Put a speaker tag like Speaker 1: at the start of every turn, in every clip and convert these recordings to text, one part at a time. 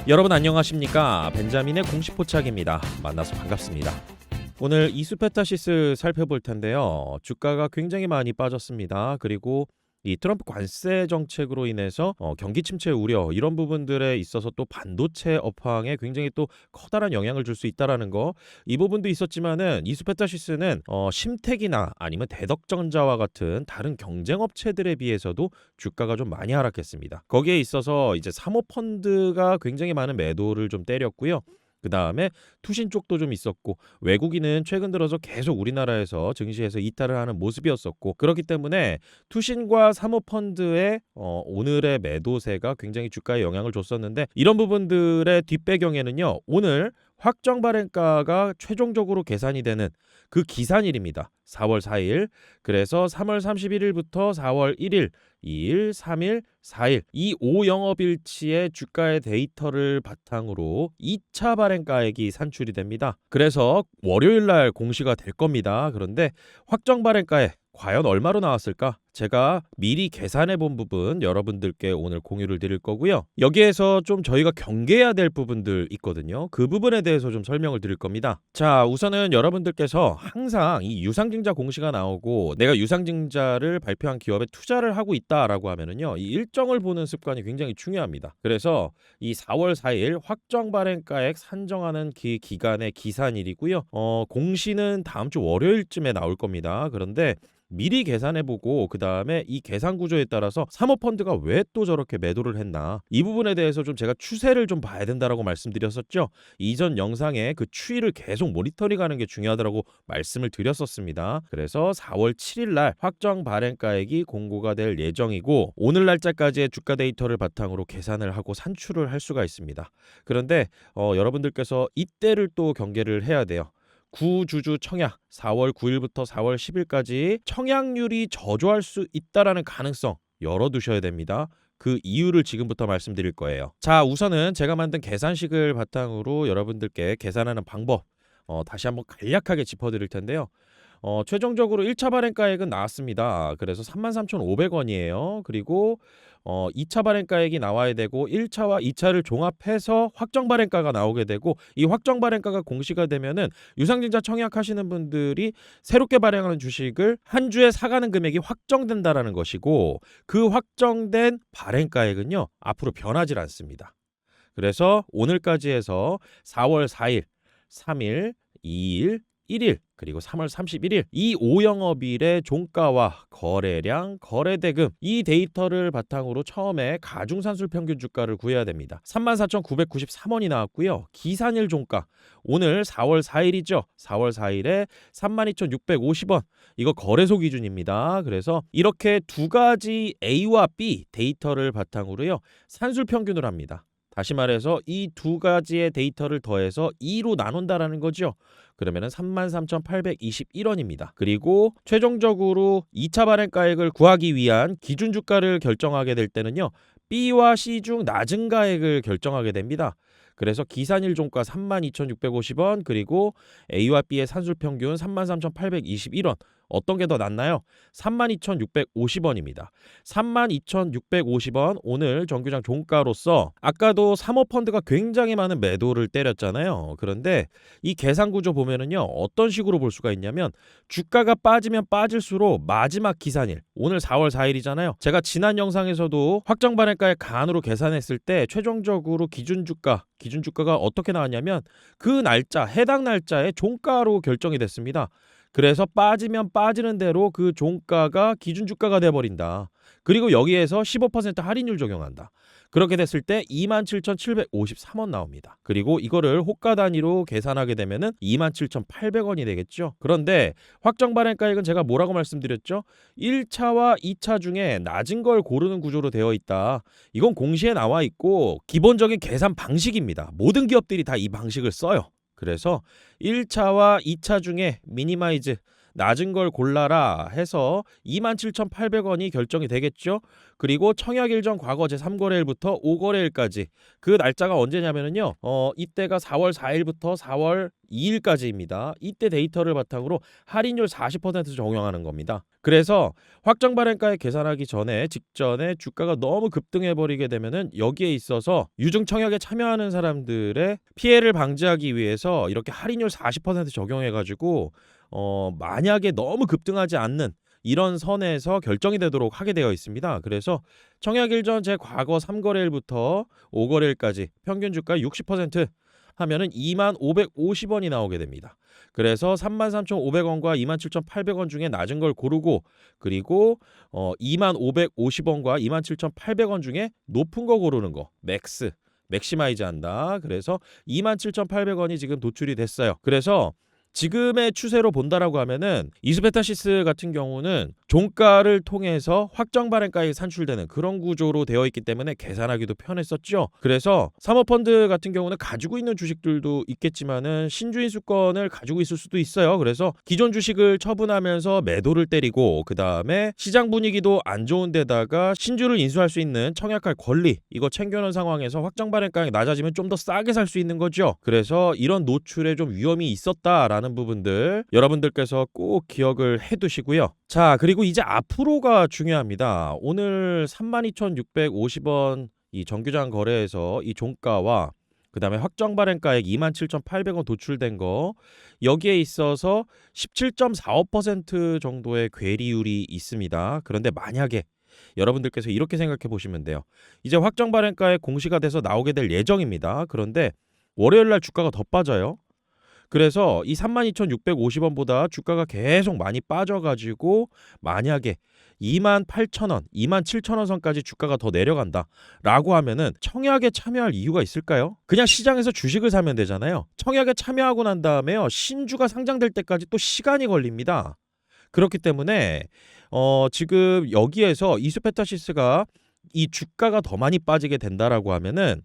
Speaker 1: 여러분 안녕하십니까? 벤자민의 공식 포착입니다. 만나서 반갑습니다. 오늘 이수페타시스 살펴볼 텐데요. 주가가 굉장히 많이 빠졌습니다. 그리고 이 트럼프 관세 정책으로 인해서 경기 침체 우려 이런 부분들에 있어서 또 반도체 업황에 굉장히 또 커다란 영향을 줄 수 있다라는 거, 이 부분도 있었지만은 이수페타시스는 심택이나 아니면 대덕전자와 같은 다른 경쟁 업체들에 비해서도 주가가 좀 많이 하락했습니다. 거기에 있어서 이제 사모펀드가 굉장히 많은 매도를 좀 때렸고요. 그 다음에 투신 쪽도 좀 있었고, 외국인은 최근 들어서 계속 우리나라에서 증시에서 이탈을 하는 모습이었었고, 그렇기 때문에 투신과 사모펀드의 오늘의 매도세가 굉장히 주가에 영향을 줬었는데, 이런 부분들의 뒷배경에는요, 오늘 확정 발행가가 최종적으로 계산이 되는 그 기산일입니다. 4월 4일. 그래서 3월 31일부터 4월 1일, 2일, 3일, 4일 이 5영업일치의 주가의 데이터를 바탕으로 2차 발행가액이 산출이 됩니다. 그래서 월요일 날 공시가 될 겁니다. 그런데 확정 발행가액 과연 얼마로 나왔을까? 제가 미리 계산해 본 부분 여러분들께 오늘 공유를 드릴 거고요. 여기에서 좀 저희가 경계해야 될 부분들 있거든요. 그 부분에 대해서 좀 설명을 드릴 겁니다. 자, 우선은 여러분들께서 항상 이 유상증자 공시가 나오고 내가 유상증자를 발표한 기업에 투자를 하고 있다라고 하면은요, 이 일정을 보는 습관이 굉장히 중요합니다. 그래서 이 4월 4일 확정 발행가액 산정하는 기간의 기산일이고요. 공시는 다음 주 월요일쯤에 나올 겁니다. 그런데 미리 계산해보고 그 다음에 이 계산 구조에 따라서 사모펀드가 왜 또 저렇게 매도를 했나, 이 부분에 대해서 좀 제가 추세를 좀 봐야 된다라고 말씀드렸었죠. 이전 영상에 그 추이를 계속 모니터링하는 게 중요하다고 말씀을 드렸었습니다. 그래서 4월 7일 날 확정 발행가액이 공고가 될 예정이고, 오늘 날짜까지의 주가 데이터를 바탕으로 계산을 하고 산출을 할 수가 있습니다. 그런데 여러분들께서 이때를 또 경계를 해야 돼요. 구주주 청약 4월 9일부터 4월 10일까지 청약률이 저조할 수 있다라는 가능성 열어두셔야 됩니다. 그 이유를 지금부터 말씀드릴 거예요. 자, 우선은 제가 만든 계산식을 바탕으로 여러분들께 계산하는 방법 다시 한번 간략하게 짚어드릴 텐데요. 최종적으로 1차 발행가액은 나왔습니다. 그래서 33,500원이에요. 그리고 2차 발행가액이 나와야 되고 1차와 2차를 종합해서 확정 발행가가 나오게 되고, 이 확정 발행가가 공시가 되면은 유상증자 청약하시는 분들이 새롭게 발행하는 주식을 한 주에 사가는 금액이 확정된다라는 것이고, 그 확정된 발행가액은요 앞으로 변하지 않습니다. 그래서 오늘까지 해서 4월 4일, 3일, 2일, 1일 그리고 3월 31일 이 5영업일의 종가와 거래량, 거래대금 이 데이터를 바탕으로 처음에 가중산술 평균 주가를 구해야 됩니다. 34,993원이 나왔고요. 기산일 종가 오늘 4월 4일이죠. 4월 4일에 32,650원, 이거 거래소 기준입니다. 그래서 이렇게 두 가지 A와 B 데이터를 바탕으로요 산술 평균을 합니다. 다시 말해서 이 두 가지의 데이터를 더해서 2로 나눈다라는 거죠. 그러면은 33,821원입니다. 그리고 최종적으로 2차 발행가액을 구하기 위한 기준 주가를 결정하게 될 때는요, B와 C 중 낮은 가액을 결정하게 됩니다. 그래서 기산일 종가 32,650원, 그리고 A와 B의 산술 평균 33,821원. 어떤 게 더 낫나요? 32,650원입니다. 32,650원 오늘 정규장 종가로서 아까도 사모펀드가 굉장히 많은 매도를 때렸잖아요. 그런데 이 계산 구조 보면은요, 어떤 식으로 볼 수가 있냐면, 주가가 빠지면 빠질수록 마지막 기산일, 오늘 4월 4일이잖아요. 제가 지난 영상에서도 확정 발행가의 간으로 계산했을 때 최종적으로 기준주가가 어떻게 나왔냐면 그 날짜, 해당 날짜의 종가로 결정이 됐습니다. 그래서 빠지면 빠지는 대로 그 종가가 기준주가가 돼버린다. 그리고 여기에서 15% 할인율 적용한다. 그렇게 됐을 때 27,753원 나옵니다. 그리고 이거를 호가 단위로 계산하게 되면은 27,800원이 되겠죠. 그런데 확정 발행가액은 제가 뭐라고 말씀드렸죠? 1차와 2차 중에 낮은 걸 고르는 구조로 되어 있다. 이건 공시에 나와 있고 기본적인 계산 방식입니다. 모든 기업들이 다 이 방식을 써요. 그래서 1차와 2차 중에 미니마이즈 낮은 걸 골라라 해서 27,800원이 결정이 되겠죠. 그리고 청약일전 과거 제3거래일부터 5거래일까지 그 날짜가 언제냐면은요. 이때가 4월 4일부터 4월 2일까지입니다. 이때 데이터를 바탕으로 할인율 40% 적용하는 겁니다. 그래서 확정 발행가액 계산하기 전에 직전에 주가가 너무 급등해 버리게 되면은 여기에 있어서 유증 청약에 참여하는 사람들의 피해를 방지하기 위해서 이렇게 할인율 40% 적용해 가지고 만약에 너무 급등하지 않는 이런 선에서 결정이 되도록 하게 되어 있습니다. 그래서 청약일전 제 과거 3거래일부터 5거래일까지 평균 주가 60% 하면은 25,550원이 나오게 됩니다. 그래서 33,500원과 27,800원 중에 낮은 걸 고르고 그리고 25,550원과 27,800원 중에 높은 거 고르는 거 맥시마이즈 한다. 그래서 27,800원이 지금 도출이 됐어요. 그래서 지금의 추세로 본다라고 하면은 이수페타시스 같은 경우는 종가를 통해서 확정 발행가액이 산출되는 그런 구조로 되어 있기 때문에 계산하기도 편했었죠. 그래서 사모펀드 같은 경우는 가지고 있는 주식들도 있겠지만은 신주인 수권을 가지고 있을 수도 있어요. 그래서 기존 주식을 처분하면서 매도를 때리고 그 다음에 시장 분위기도 안 좋은 데다가 신주를 인수할 수 있는 청약할 권리 이거 챙겨놓은 상황에서 확정 발행가액이 낮아지면 좀 더 싸게 살 수 있는 거죠. 그래서 이런 노출에 좀 위험이 있었다라는 부분들 여러분들께서 꼭 기억을 해두시고요. 자, 그리고 이제 앞으로가 중요합니다. 오늘 32,650원 이 정규장 거래에서 이 종가와 그 다음에 확정 발행가액 27,800원 도출된 거 여기에 있어서 17.45% 정도의 괴리율이 있습니다. 그런데 만약에 여러분들께서 이렇게 생각해 보시면 돼요. 이제 확정 발행가액 공시가 돼서 나오게 될 예정입니다. 그런데 월요일 날 주가가 더 빠져요. 그래서 이 32,650원보다 주가가 계속 많이 빠져가지고 만약에 28,000원, 27,000원 선까지 주가가 더 내려간다라고 하면은 청약에 참여할 이유가 있을까요? 그냥 시장에서 주식을 사면 되잖아요. 청약에 참여하고 난 다음에요. 신주가 상장될 때까지 또 시간이 걸립니다. 그렇기 때문에 지금 여기에서 이수페타시스가 이 주가가 더 많이 빠지게 된다라고 하면은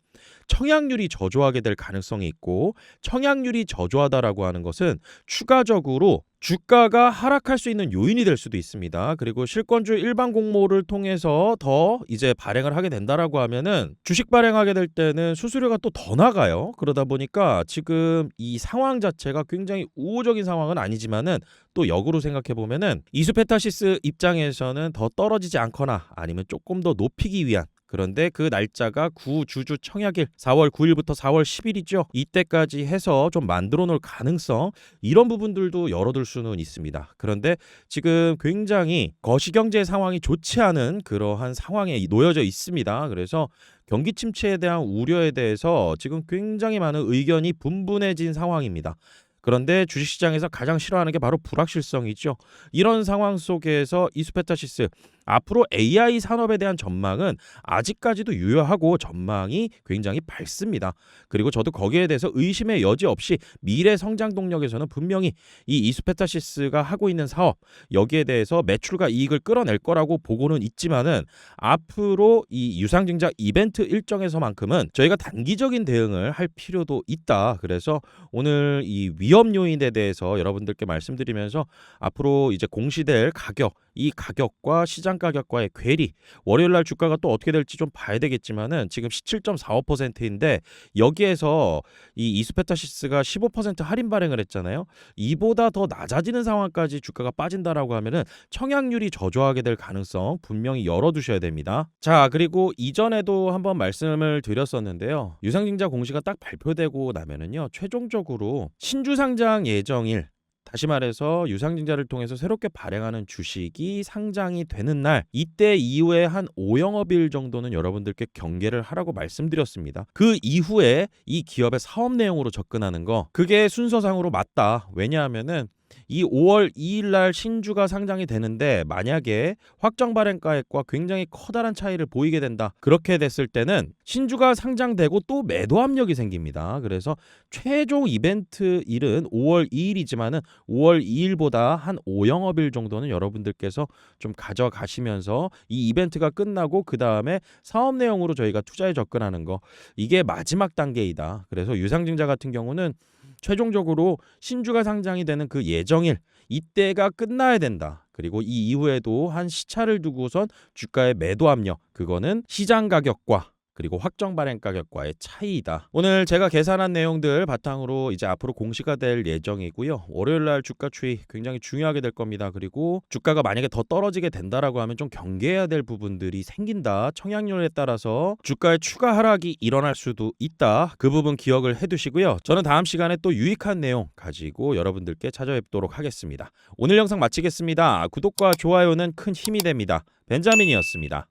Speaker 1: 청약률이 저조하게 될 가능성이 있고 청약률이 저조하다라고 하는 것은 추가적으로 주가가 하락할 수 있는 요인이 될 수도 있습니다. 그리고 실권주 일반 공모를 통해서 더 이제 발행을 하게 된다라고 하면은 주식 발행하게 될 때는 수수료가 또 더 나가요. 그러다 보니까 지금 이 상황 자체가 굉장히 우호적인 상황은 아니지만은 또 역으로 생각해 보면은 이수페타시스 입장에서는 더 떨어지지 않거나 아니면 조금 더 높이기 위한 그런데 그 날짜가 구주주 청약일 4월 9일부터 4월 10일이죠. 이때까지 해서 좀 만들어 놓을 가능성 이런 부분들도 열어둘 수는 있습니다. 그런데 지금 굉장히 거시경제 상황이 좋지 않은 그러한 상황에 놓여져 있습니다. 그래서 경기 침체에 대한 우려에 대해서 지금 굉장히 많은 의견이 분분해진 상황입니다. 그런데 주식시장에서 가장 싫어하는 게 바로 불확실성이죠. 이런 상황 속에서 이수페타시스 앞으로 AI 산업에 대한 전망은 아직까지도 유효하고 전망이 굉장히 밝습니다. 그리고 저도 거기에 대해서 의심의 여지 없이 미래 성장 동력에서는 분명히 이 이수페타시스가 하고 있는 사업 여기에 대해서 매출과 이익을 끌어낼 거라고 보고는 있지만은 앞으로 이 유상증자 이벤트 일정에서만큼은 저희가 단기적인 대응을 할 필요도 있다. 그래서 오늘 이 위험 요인에 대해서 여러분들께 말씀드리면서 앞으로 이제 공시될 가격 이 가격과 시장 가격과의 괴리 월요일 날 주가가 또 어떻게 될지 좀 봐야 되겠지만은 지금 17.45%인데 여기에서 이 이수페타시스가 15% 할인 발행을 했잖아요. 이보다 더 낮아지는 상황까지 주가가 빠진다라고 하면은 청약률이 저조하게 될 가능성 분명히 열어두셔야 됩니다. 자, 그리고 이전에도 한번 말씀을 드렸었는데요. 유상증자 공시가 딱 발표되고 나면은요. 최종적으로 신주 상장 예정일 다시 말해서 유상증자를 통해서 새롭게 발행하는 주식이 상장이 되는 날 이때 이후에 한 5영업일 정도는 여러분들께 경계를 하라고 말씀드렸습니다. 그 이후에 이 기업의 사업 내용으로 접근하는 거 그게 순서상으로 맞다. 왜냐하면은 이 5월 2일 날 신주가 상장이 되는데 만약에 확정 발행가액과 굉장히 커다란 차이를 보이게 된다. 그렇게 됐을 때는 신주가 상장되고 또 매도 압력이 생깁니다. 그래서 최종 이벤트 일은 5월 2일이지만은 5월 2일보다 한 5영업일 정도는 여러분들께서 좀 가져가시면서 이 이벤트가 끝나고 그 다음에 사업 내용으로 저희가 투자에 접근하는 거 이게 마지막 단계이다. 그래서 유상증자 같은 경우는 최종적으로 신주가 상장이 되는 그 예정일 이때가 끝나야 된다. 그리고 이 이후에도 한 시차를 두고선 주가의 매도 압력, 그거는 시장 가격과 그리고 확정 발행 가격과의 차이이다. 오늘 제가 계산한 내용들 바탕으로 이제 앞으로 공시가 될 예정이고요. 월요일 날 주가 추이 굉장히 중요하게 될 겁니다. 그리고 주가가 만약에 더 떨어지게 된다라고 하면 좀 경계해야 될 부분들이 생긴다. 청약률에 따라서 주가의 추가 하락이 일어날 수도 있다. 그 부분 기억을 해두시고요. 저는 다음 시간에 또 유익한 내용 가지고 여러분들께 찾아뵙도록 하겠습니다. 오늘 영상 마치겠습니다. 구독과 좋아요는 큰 힘이 됩니다. 벤자민이었습니다.